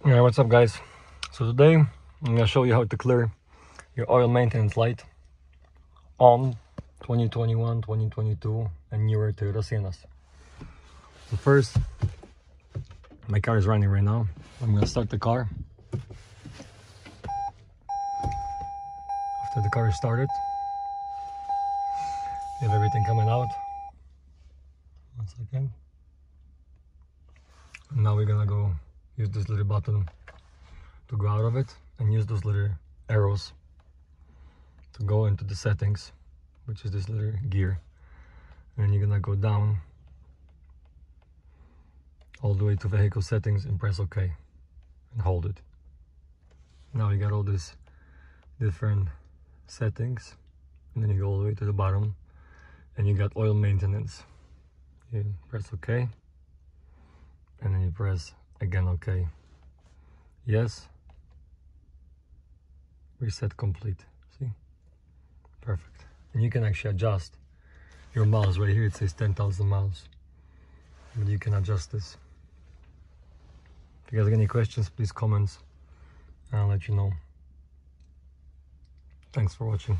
Alright, what's up guys? So today I'm gonna show you how to clear your oil maintenance light on 2021, 2022 and newer Toyota Siennas. So first, my car is running right now. I'm gonna start the car. After the car is started, you have everything coming out. 1 second. And now we're gonna go use this little button to go out of it and use those little arrows to go into the settings, which is this little gear. And then you're gonna go down all the way to vehicle settings and press OK and hold it. Now you got all these different settings, and then you go all the way to the bottom and you got oil maintenance. You press OK and then you press again OK. Yes. Reset complete. See? Perfect. And you can actually adjust your miles. Right here it says 10,000 miles. But you can adjust this. If you guys have any questions, please comment and I'll let you know. Thanks for watching.